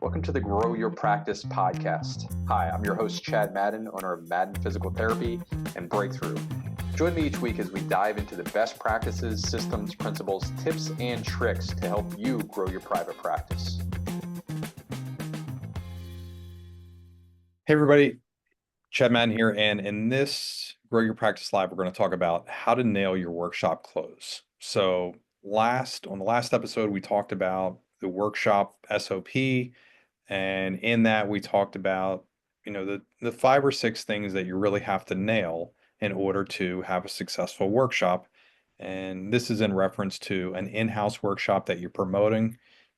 Welcome to the Grow Your Practice podcast. Hi, I'm your host, Chad Madden, owner of Madden Physical Therapy and Breakthrough. Join me each week as we dive into the best practices, systems, principles, tips, and tricks to help you grow your private practice. Hey everybody, Chad Madden here, and in this Grow Your Practice Live, we're going to talk about how to nail your workshop close. So on the last episode, we talked about the workshop SOP, and in that we talked about, the 5 or 6 things that you really have to nail in order to have a successful workshop. And this is in reference to an in-house workshop that you're promoting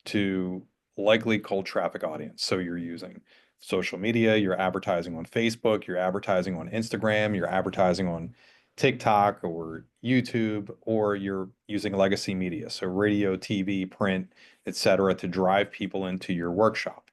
to likely cold traffic audience. So you're using social media, you're advertising on Facebook, you're advertising on Instagram, you're advertising on TikTok or YouTube, or you're using legacy media, so radio, TV, print, etc., to drive people into your workshop.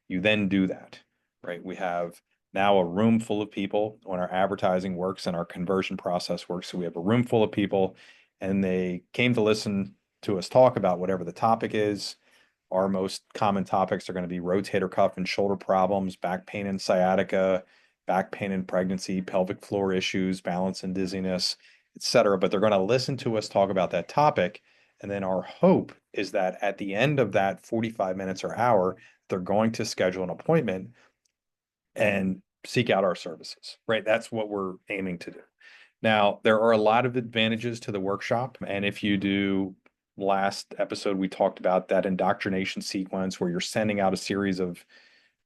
You then do that, right? We have now a room full of people when our advertising works and our conversion process works. So we have a room full of people and they came to listen to us talk about whatever the topic is. Our most common topics are going to be rotator cuff and shoulder problems, back pain and sciatica, back pain and pregnancy, pelvic floor issues, balance and dizziness, etc. But they're going to listen to us talk about that topic. And then our hope is that at the end of that 45 minutes or hour, they're going to schedule an appointment and seek out our services, right? That's what we're aiming to do. Now, there are a lot of advantages to the workshop. And if you do, last episode, we talked about that indoctrination sequence where you're sending out a series of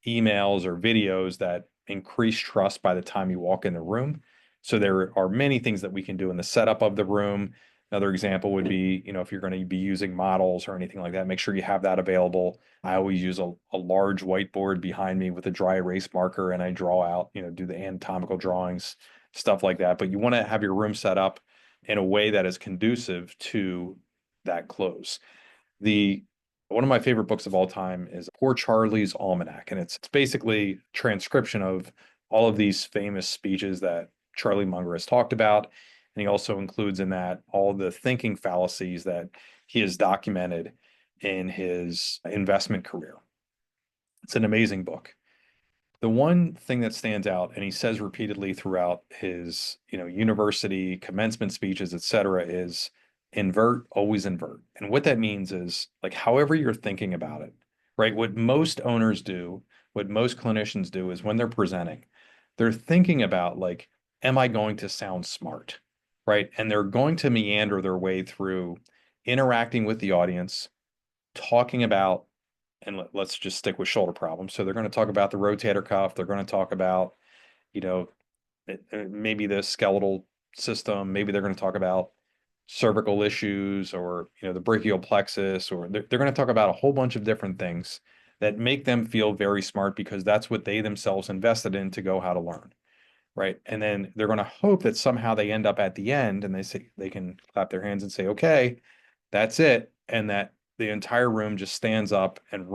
emails or videos that increase trust by the time you walk in the room. So there are many things that we can do in the setup of the room. Another example would be, if you're going to be using models or anything like that, make sure you have that available. I always use a large whiteboard behind me with a dry erase marker, and I draw out, do the anatomical drawings, stuff like that. But you want to have your room set up in a way that is conducive to that close. One of my favorite books of all time is Poor Charlie's Almanac, and it's basically a transcription of all of these famous speeches that Charlie Munger has talked about. And he also includes in that all the thinking fallacies that he has documented in his investment career. It's an amazing book. The one thing that stands out, and he says repeatedly throughout his, university commencement speeches, et cetera, is invert, always invert. And what that means is, like, however you're thinking about it, right? What most owners do, what most clinicians do is when they're presenting, they're thinking about, like, am I going to sound smart, right? And they're going to meander their way through interacting with the audience, talking about, and let's just stick with shoulder problems. So they're going to talk about the rotator cuff. They're going to talk about, maybe the skeletal system. Maybe they're going to talk about cervical issues or, the brachial plexus, or they're going to talk about a whole bunch of different things that make them feel very smart because that's what they themselves invested in to go how to learn. Right. And then they're going to hope that somehow they end up at the end and they can clap their hands and say, okay, that's it. And that the entire room just stands up and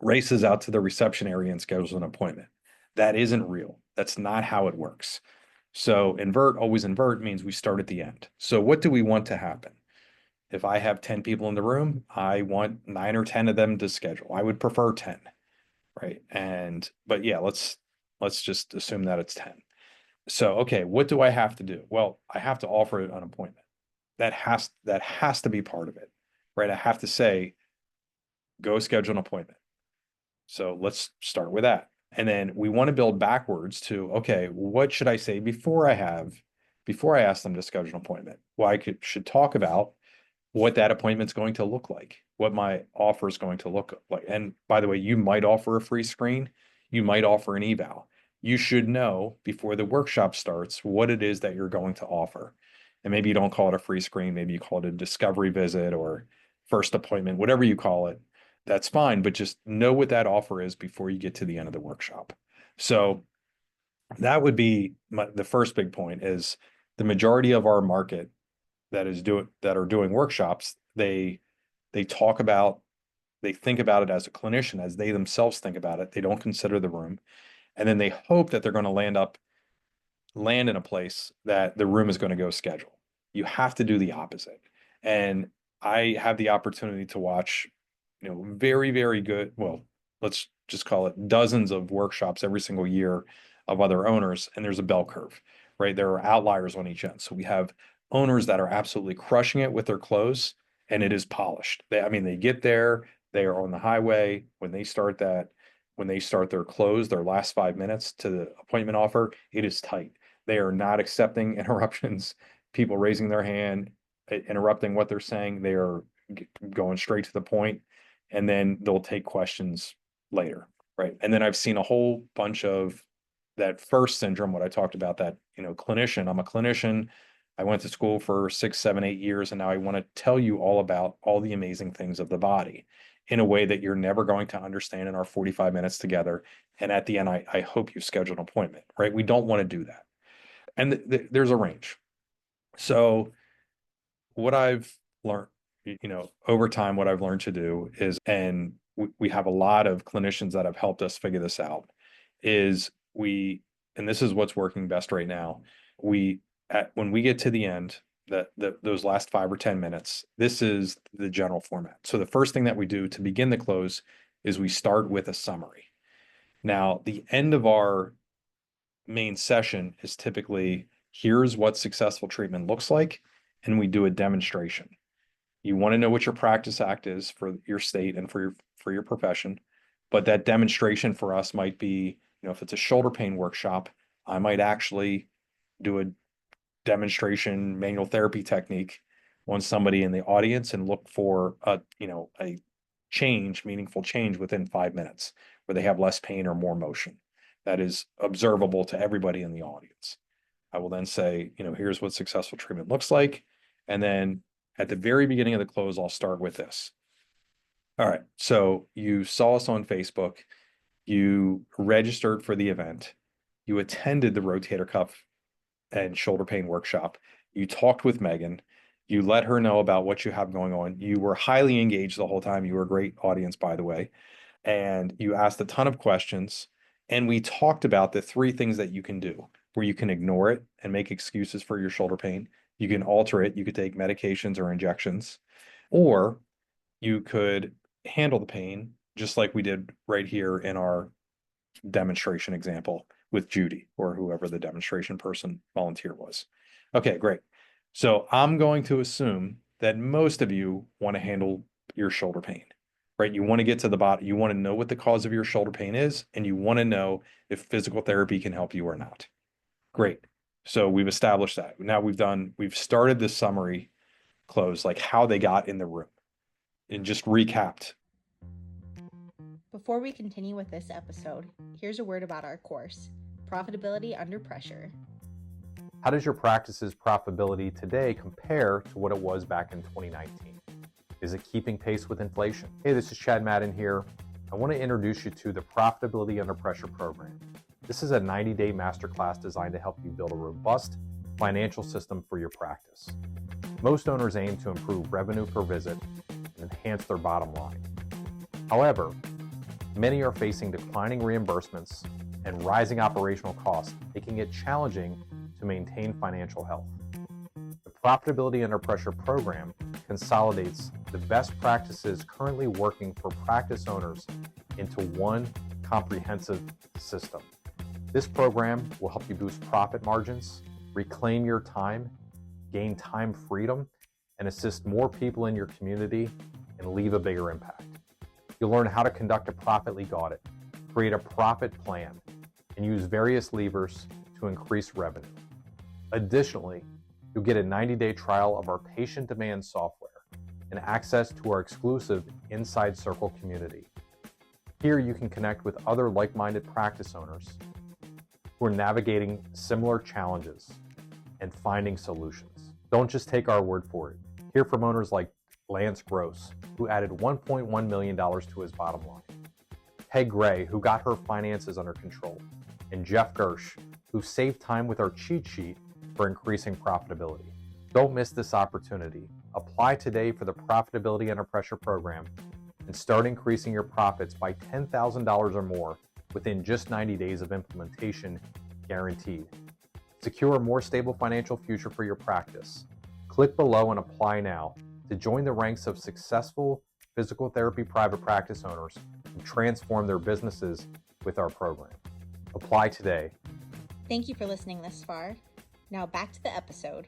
races out to the reception area and schedules an appointment. That isn't real. That's not how it works. So invert, always invert means we start at the end. So what do we want to happen? If I have 10 people in the room, I want 9 or 10 of them to schedule. I would prefer 10, right? But yeah, let's just assume that it's 10. So, okay, what do I have to do? Well, I have to offer an appointment. That has to be part of it, right? I have to say, go schedule an appointment. So let's start with that. And then we want to build backwards to, okay, what should I say before I ask them to schedule an appointment? Well, should talk about what that appointment's going to look like, what my offer is going to look like. And by the way, you might offer a free screen, you might offer an eval. You should know before the workshop starts what it is that you're going to offer. And maybe you don't call it a free screen, maybe you call it a discovery visit or first appointment, whatever you call it. That's fine, but just know what that offer is before you get to the end of the workshop. So that would be the first big point is the majority of our market that are doing workshops, they think about it as a clinician, as they themselves think about it. They don't consider the room. And then they hope that they're going to land in a place that the room is going to go schedule. You have to do the opposite. And I have the opportunity to watch, very, very good. Well, let's just call it dozens of workshops every single year of other owners, and there's a bell curve, right? There are outliers on each end. So we have owners that are absolutely crushing it with their close, and it is polished. They get there, they are on the highway when they start their close, their last 5 minutes to the appointment offer, it is tight. They are not accepting interruptions, people raising their hand, interrupting what they're saying. They are going straight to the point, and then they'll take questions later, right? And then I've seen a whole bunch of that first syndrome, what I talked about, that, clinician. I'm a clinician. I went to school for 6, 7, 8 years, and now I want to tell you all about all the amazing things of the body in a way that you're never going to understand in our 45 minutes together. And at the end, I hope you schedule an appointment, right? We don't want to do that. And there's a range. So what I've learned, over time, what I've learned to do is, and we have a lot of clinicians that have helped us figure this out, is and this is what's working best right now. When we get to the end, those last 5 or 10 minutes, this is the general format. So the first thing that we do to begin the close is we start with a summary. Now, the end of our main session is typically, here's what successful treatment looks like, and we do a demonstration. You want to know what your practice act is for your state and for your profession, but that demonstration for us might be, if it's a shoulder pain workshop, I might actually do a demonstration manual therapy technique on somebody in the audience and look for a meaningful change within 5 minutes, where they have less pain or more motion that is observable to everybody in the audience. I will then say, here's what successful treatment looks like. And then at the very beginning of the close, I'll start with this. All right, so you saw us on Facebook, you registered for the event, you attended the rotator cuff and shoulder pain workshop, you talked with Megan, you let her know about what you have going on. You were highly engaged the whole time. You were a great audience, by the way. And you asked a ton of questions. And we talked about the 3 things that you can do, where you can ignore it and make excuses for your shoulder pain. You can alter it. You could take medications or injections, or you could handle the pain just like we did right here in our demonstration example with Judy, or whoever the demonstration person volunteer was. Okay, great. So I'm going to assume that most of you want to handle your shoulder pain, right? You want to get to the bottom. You want to know what the cause of your shoulder pain is, and you want to know if physical therapy can help you or not. Great. So we've established that. Now we've started the summary close, like how they got in the room, and just recapped. Before we continue with this episode, here's a word about our course, Profitability Under Pressure. How does your practice's profitability today compare to what it was back in 2019? Is it keeping pace with inflation? Hey, this is Chad Madden here. I want to introduce you to the Profitability Under Pressure program. This is a 90-day masterclass designed to help you build a robust financial system for your practice. Most owners aim to improve revenue per visit and enhance their bottom line. However, many are facing declining reimbursements and rising operational costs, making it challenging to maintain financial health. The Profitability Under Pressure program consolidates the best practices currently working for practice owners into one comprehensive system. This program will help you boost profit margins, reclaim your time, gain time freedom, and assist more people in your community and leave a bigger impact. You'll learn how to conduct a profit leak audit, create a profit plan, and use various levers to increase revenue. Additionally, you'll get a 90-day trial of our patient demand software and access to our exclusive Inside Circle community. Here you can connect with other like-minded practice owners who are navigating similar challenges and finding solutions. Don't just take our word for it. Hear from owners like Lance Gross, who added $1.1 million to his bottom line, Peg Gray, who got her finances under control, and Jeff Gersh, who saved time with our cheat sheet for increasing profitability. Don't miss this opportunity. Apply today for the Profitability Under Pressure program and start increasing your profits by $10,000 or more within just 90 days of implementation, guaranteed. Secure a more stable financial future for your practice. Click below and apply now to join the ranks of successful physical therapy private practice owners and transform their businesses with our program. Apply today. Thank you for listening this far. Now back to the episode.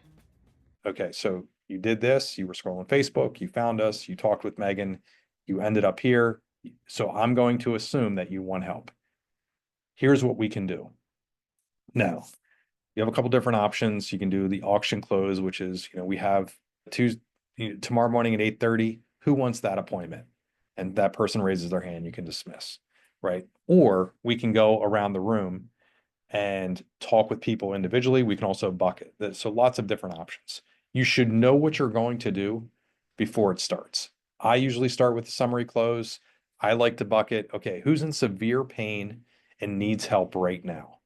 Okay, so you did this, you were scrolling Facebook, you found us, you talked with Megan, you ended up here. So I'm going to assume that you want help. Here's what we can do. Now, you have a couple different options. You can do the auction close, which is, we have tomorrow morning at 8:30. Who wants that appointment? And that person raises their hand, you can dismiss, right? Or we can go around the room and talk with people individually. We can also bucket. So lots of different options. You should know what you're going to do before it starts. I usually start with the summary close. I like to bucket, okay, who's in severe pain and needs help right now?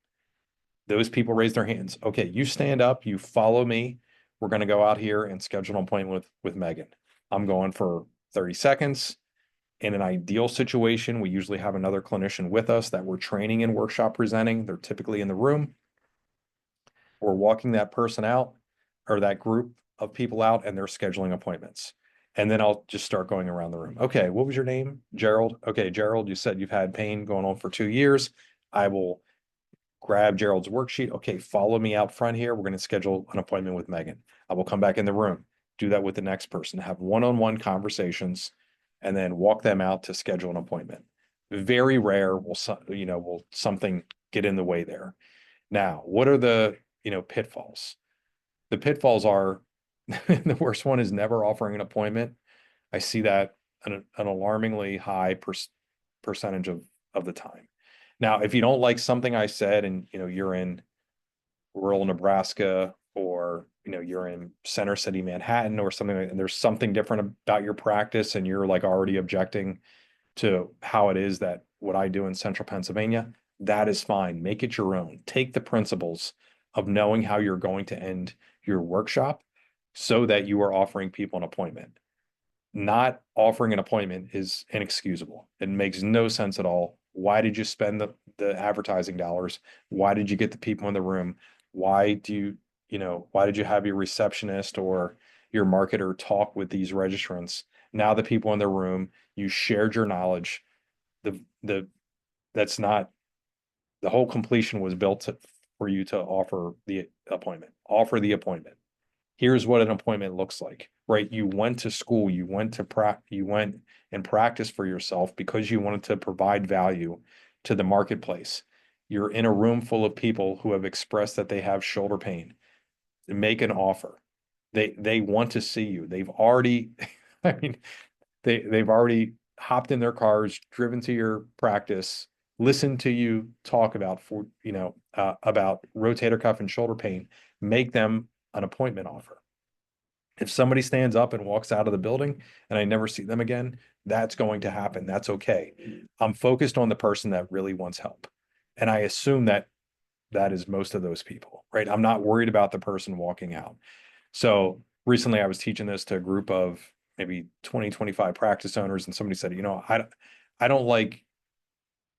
Those people raise their hands. Okay, you stand up, you follow me. We're going to go out here and schedule an appointment with Megan. I'm going for 30 seconds. In an ideal situation, we usually have another clinician with us that we're training in workshop presenting. They're typically in the room. We're walking that person out or that group of people out, and they're scheduling appointments. And then I'll just start going around the room. Okay, what was your name? Gerald. Okay, Gerald, you said you've had pain going on for 2 years. I will grab Gerald's worksheet. Okay, follow me out front here. We're going to schedule an appointment with Megan. I will come back in the room, do that with the next person, have one-on-one conversations, and then walk them out to schedule an appointment. Very rare will something get in the way there. Now, what are the pitfalls? The pitfalls are the worst one is never offering an appointment. I see that an alarmingly high percentage of the time. Now, if you don't like something I said and you're in rural Nebraska or you're in Center City, Manhattan or something and there's something different about your practice and you're like already objecting to how it is that what I do in Central Pennsylvania, that is fine. Make it your own. Take the principles of knowing how you're going to end your workshop so that you are offering people an appointment. Not offering an appointment is inexcusable. It makes no sense at all. Why did you spend the advertising dollars? Why did you get the people in the room? Why did you have your receptionist or your marketer talk with these registrants? Now the people in the room, you shared your knowledge. That's not the whole completion was built for you to offer the appointment. Offer the appointment. Here's what an appointment looks like, right? You went to school, you went and practiced for yourself because you wanted to provide value to the marketplace. You're in a room full of people who have expressed that they have shoulder pain. Make an offer. They want to see you. They've already, I mean, they've already hopped in their cars, driven to your practice, listened to you talk about about rotator cuff and shoulder pain. Make them an appointment offer. If somebody stands up and walks out of the building and I never see them again, that's going to happen. That's okay. I'm focused on the person that really wants help. And I assume that is most of those people, right? I'm not worried about the person walking out. So recently I was teaching this to a group of maybe 20, 25 practice owners. And somebody said, I don't like,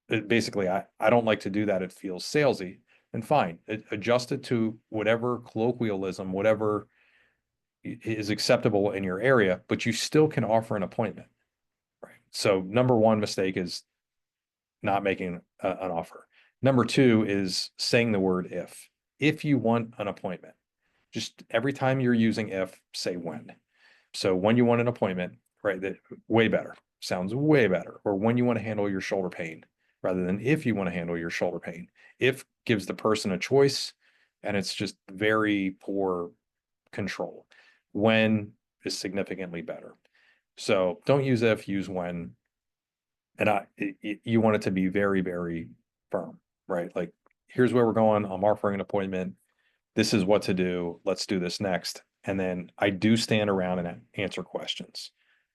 basically, I don't like to do that. It feels salesy. And fine, adjust it to whatever colloquialism, whatever is acceptable in your area, but you still can offer an appointment, right? So number one mistake is not making an offer. Number two is saying the word if. If you want an appointment, just every time you're using if, say when. So when you want an appointment, right, that way better, sounds way better. Or when you want to handle your shoulder pain, rather than if you want to handle your shoulder pain. If gives the person a choice, and it's just very poor control. When is significantly better. So don't use if, use when. And you want it to be very, very firm, right? Like, here's where we're going. I'm offering an appointment. This is what to do. Let's do this next. And then I do stand around and answer questions.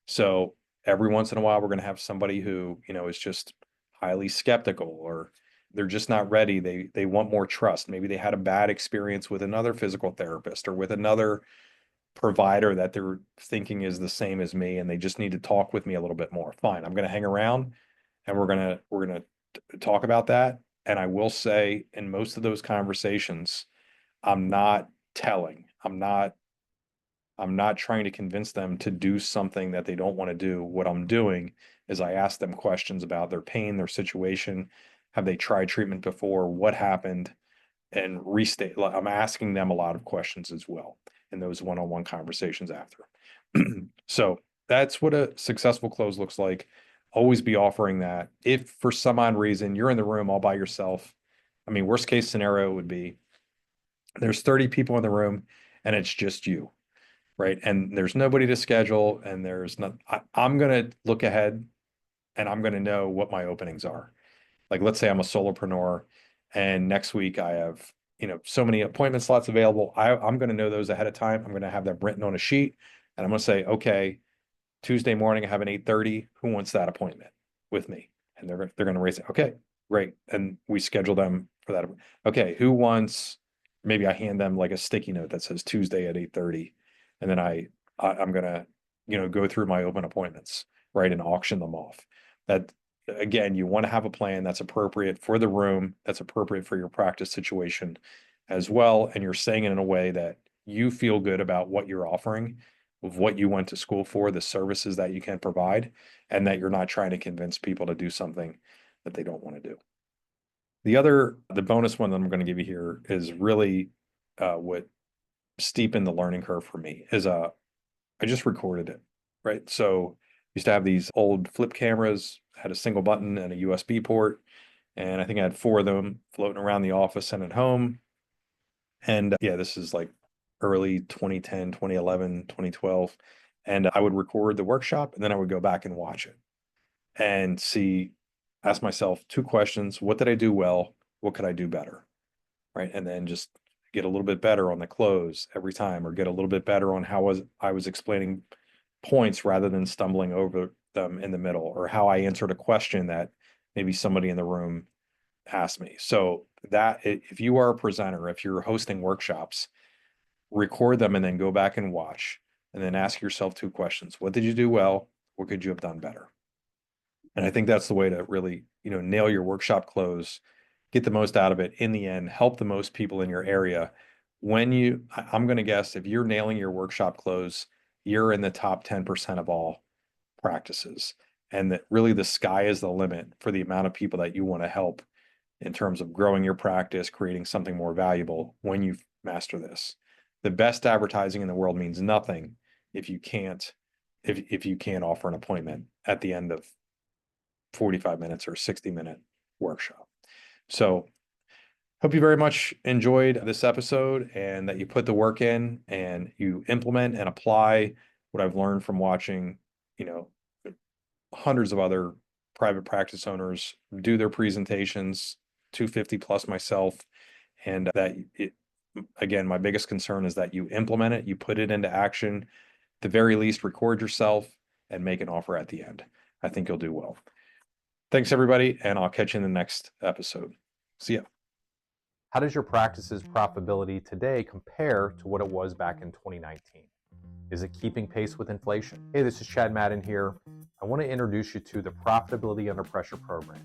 So every once in a while, we're going to have somebody who, is just highly skeptical or they're just not ready. They want more trust. Maybe they had a bad experience with another physical therapist or with another provider that they're thinking is the same as me and they just need to talk with me a little bit more. Fine. I'm going to hang around and we're going to talk about that. And I will say in most of those conversations, I'm not telling. I'm not trying to convince them to do something that they don't want to do. What I'm doing is I ask them questions about their pain, their situation. Have they tried treatment before? What happened? And restate. I'm asking them a lot of questions as well in those one-on-one conversations after. So that's what a successful close looks like. Always be offering that. If for some odd reason you're in the room all by yourself, I mean, worst case scenario would be there's 30 people in the room and it's just you, right? And there's nobody to schedule, and there's not, I'm going to look ahead and I'm going to know what my openings are. Like, let's say I'm a solopreneur and next week I have, so many appointment slots available. I'm going to know those ahead of time. I'm going to have them written on a sheet, and I'm going to say, okay, Tuesday morning, I have an 8:30. Who wants that appointment with me? And they're going to raise it. Okay, great. And we schedule them for that. Okay, who wants, maybe I hand them like a sticky note that says Tuesday at 8:30. And then I'm going to, go through my open appointments, right? And auction them off. That, again, you want to have a plan that's appropriate for the room, that's appropriate for your practice situation as well. And you're saying it in a way that you feel good about what you're offering, of what you went to school for, the services that you can provide, and that you're not trying to convince people to do something that they don't want to do. The bonus one that I'm going to give you here is really what steepened the learning curve for me is I just recorded it, right? So used to have these old flip cameras, had a single button and a USB port. And I think I had 4 of them floating around the office and at home. And yeah, this is like early 2010, 2011, 2012. And I would record the workshop and then I would go back and watch it and ask myself 2 questions. What did I do well? What could I do better? Right. And then just get a little bit better on the close every time, or get a little bit better on how I was explaining points rather than stumbling over them in the middle, or how I answered a question that maybe somebody in the room asked me. So that if you are a presenter, if you're hosting workshops, record them and then go back and watch, and then ask yourself 2 questions. What did you do well? What could you have done better? And I think that's the way to really, nail your workshop close, get the most out of it in the end, help the most people in your area. I'm going to guess if you're nailing your workshop close, you're in the top 10% of all practices. And that really the sky is the limit for the amount of people that you want to help in terms of growing your practice, creating something more valuable when you master this. The best advertising in the world means nothing if you can't offer an appointment at the end of 45 minutes or 60-minute workshop. So hope you very much enjoyed this episode, and that you put the work in and you implement and apply what I've learned from watching, hundreds of other private practice owners do their presentations, 250 plus myself. And again, my biggest concern is that you implement it, you put it into action, at the very least, record yourself and make an offer at the end. I think you'll do well. Thanks, everybody, and I'll catch you in the next episode. See ya. How does your practice's profitability today compare to what it was back in 2019? Is it keeping pace with inflation? Hey, this is Chad Madden here. I want to introduce you to the Profitability Under Pressure program.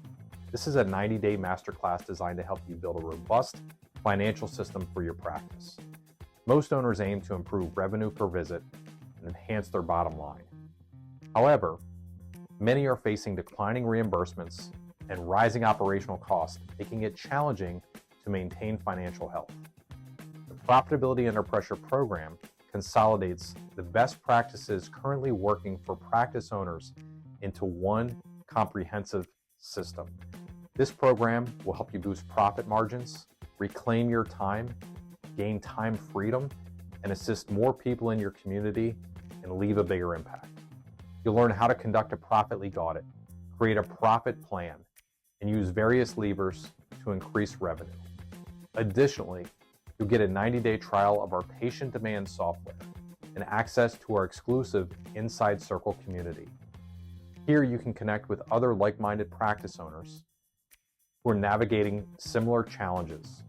This is a 90-day masterclass designed to help you build a robust financial system for your practice. Most owners aim to improve revenue per visit and enhance their bottom line. However, many are facing declining reimbursements and rising operational costs, making it challenging to maintain financial health. The Profitability Under Pressure program consolidates the best practices currently working for practice owners into one comprehensive system. This program will help you boost profit margins, reclaim your time, gain time freedom, and assist more people in your community and leave a bigger impact. You'll learn how to conduct a profit leak audit, create a profit plan, and use various levers to increase revenue. Additionally, you'll get a 90-day trial of our patient demand software and access to our exclusive Inside Circle community. Here you can connect with other like-minded practice owners who are navigating similar challenges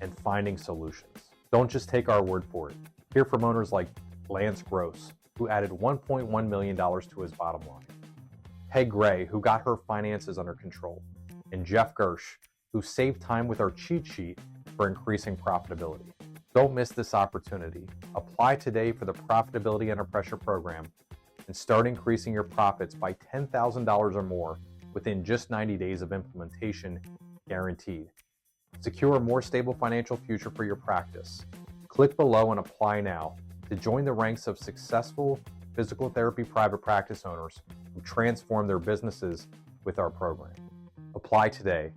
and finding solutions. Don't just take our word for it. Hear from owners like Lance Gross, who added $1.1 million to his bottom line, Peg Gray, who got her finances under control, and Jeff Gersh, who saved time with our cheat sheet for increasing profitability. Don't miss this opportunity. Apply today for the Profitability Under Pressure program and start increasing your profits by $10,000 or more within just 90 days of implementation, guaranteed. Secure a more stable financial future for your practice. Click below and apply now to join the ranks of successful physical therapy private practice owners who transform their businesses with our program. Apply today